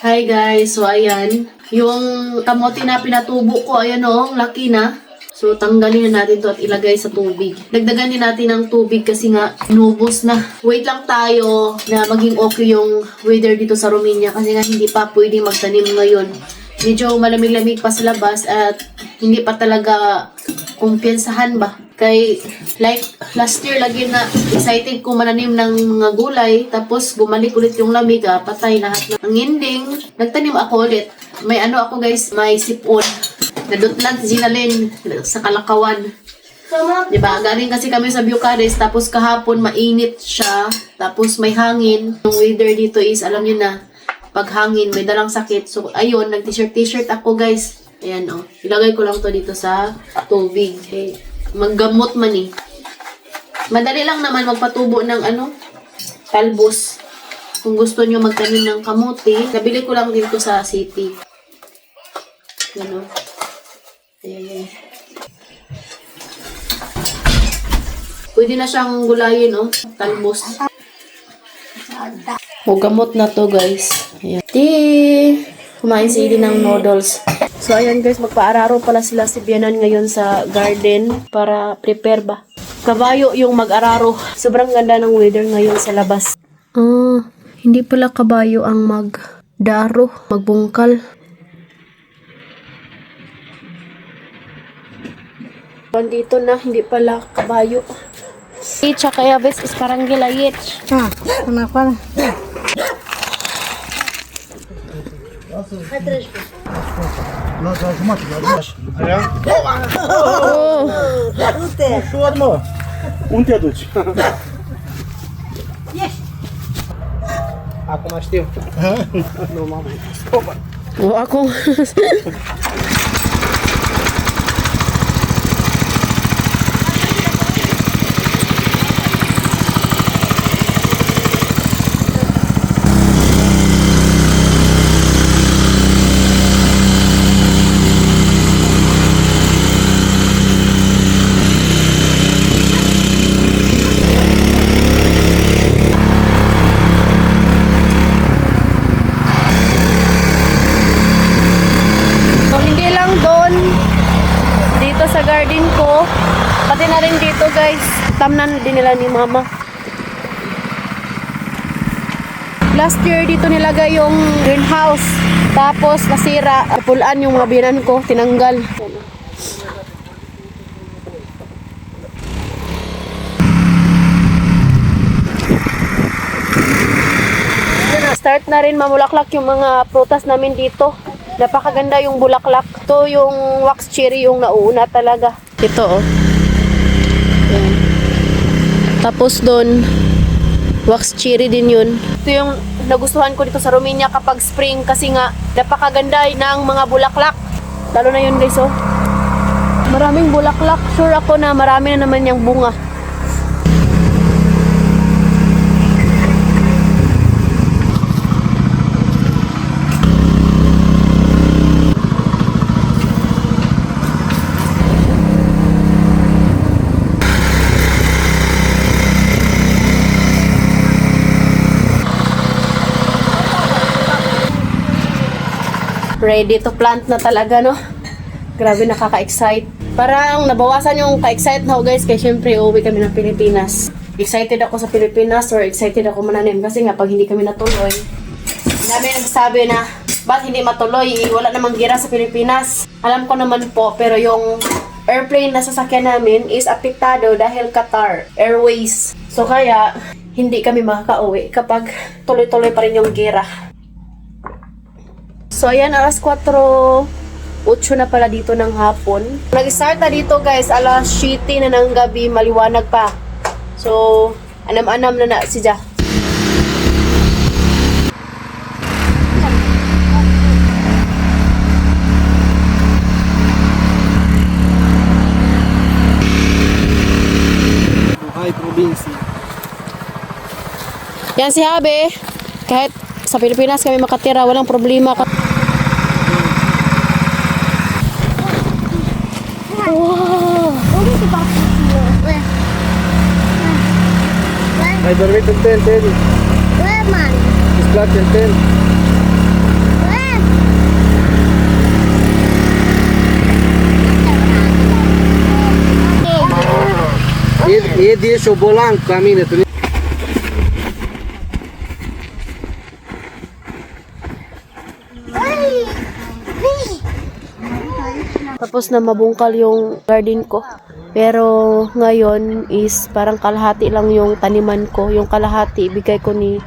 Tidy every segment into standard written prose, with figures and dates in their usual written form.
Hi guys, so ayan, yung kamote na pinatubo ko, ayan o, laki na. So tanggalin na natin to at ilagay sa tubig. Dagdagan din natin ng tubig kasi nga inubos na. Wait lang tayo na maging okay yung weather dito sa Romania kasi nga hindi pa pwedeng magtanim ngayon. Medyo malamig-lamig pa sa labas at hindi pa talaga kumpiyansahan ba. Kay like last year lagi na excited ko mananim ng mga gulay tapos bumalik ulit yung lamig patay lahat ng ending. Nagtanim ako ulit. May ano ako guys, may sipon. Nadutlan si Zinalyn sa Kalakawan. Diba? Galing kasi kami sa Bucharest tapos kahapon mainit siya tapos may hangin. Yung weather dito is alam niyo na pag hangin may dalang sakit. So ayun, nag-t-shirt ako guys. Ayan o. Ilagay ko lang to dito sa tubig. Okay. Maggamot man eh. Madali lang naman magpatubo ng talbos. Kung gusto nyo magtanim ng kamote, nabili ko lang dito sa city. Ano? Ayan. Pwede na siyang gulayin, talbos. O, gamot na to, guys. Ayan. Kumain si Edie ng noodles. So, ayan guys, magpaararo pala sila si Bianan ngayon sa garden para prepare ba. Kabayo yung mag-araro. Sobrang ganda ng weather ngayon sa labas. Hindi pala kabayo ang magdaro, magbungkal. Dito na, hindi pala kabayo. Tsaka ya ves, iskarang gilayit. Kenapa? Unde te duci? Acum știu. Nu, mama. Acum. Sa garden ko, pati na rin dito guys, tamnan din nila ni mama. Last year dito nilagay yung greenhouse, tapos nasira, napulaan yung mga binan ko, tinanggal. Start na rin mamulaklak yung mga prutas namin dito. Napakaganda yung bulaklak. Ito yung wax cherry yung nauuna talaga. Ito Ayan. Tapos doon, wax cherry din yun. Ito yung nagustuhan ko dito sa Romania kapag spring kasi nga napakaganda ng mga bulaklak. Lalo na yun guys Maraming bulaklak. Sure ako na marami na naman yung bunga. Ready to plant na talaga, no? Grabe, nakaka-excite. Parang nabawasan yung ka-excite na guys, kaya syempre uuwi kami ng Pilipinas. Excited ako sa Pilipinas or excited ako mananim kasi nga pag hindi kami natuloy, dami nagsasabi na ba't hindi matuloy, wala namang gira sa Pilipinas. Alam ko naman po, pero yung airplane na sasakyan namin is apektado dahil Qatar Airways. So kaya hindi kami makaka-uwi kapag tuloy-tuloy pa rin yung gira. So ayan, alas 4:08 na pala dito ng hapon. Nag-start na dito guys, alas 7 na ng gabi, maliwanag pa. So, anam-anam na si Ja. Hai provinsi. Yan si Habe. Kahit sa Pilipinas kami makatira, walang problema. Wow! Hai dormit în tent, Edi? Where, man? Îți place în tent? ये দিয়ে bolang kami na to. Tapos na mabungkal yung garden ko. Pero ngayon is parang kalahati lang yung taniman ko. Yung kalahati, ibigay ko ni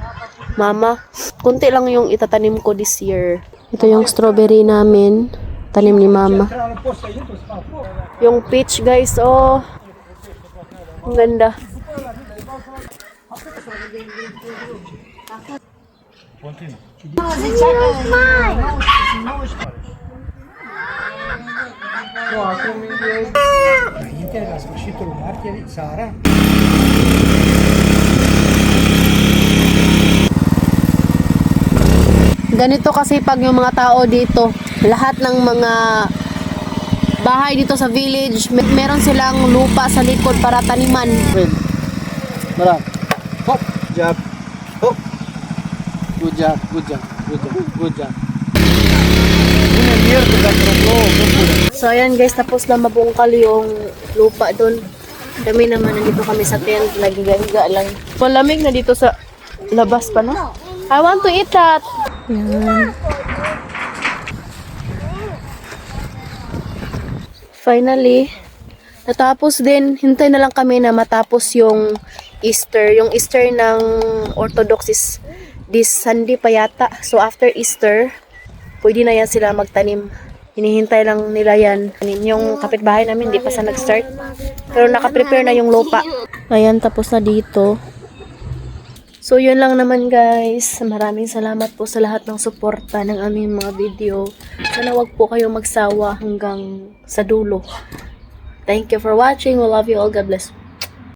mama. Kunti lang yung itatanim ko this year. Ito yung strawberry namin. Tanim ni mama. Yung peach guys, oh. Ang ganda. Ganito kasi pag yung mga tao dito, lahat ng mga bahay dito sa village, meron silang lupa sa likod para taniman. Mara. Hop, jab. Hop. Good job, good job, good job, good job. So ayan guys, tapos na mabungkal yung lupa doon. Kami naman nandito kami sa tent, nagigahiga lang. Palamig na dito sa labas pa, no? I want to eat that. Yan. Finally, natapos din. Hintay na lang kami na matapos yung Easter. Yung Easter ng Orthodox is this Sunday pa yata. So after Easter, pwede na yan sila magtanim. Hinihintay lang nila yan. Yung kapitbahay namin, hindi pa sa nag-start. Pero nakaprepare na yung lupa. Ayan, tapos na dito. So, yun lang naman guys. Maraming salamat po sa lahat ng suporta ng aming mga video. Sana wag po kayong magsawa hanggang sa dulo. Thank you for watching. We love you all. God bless.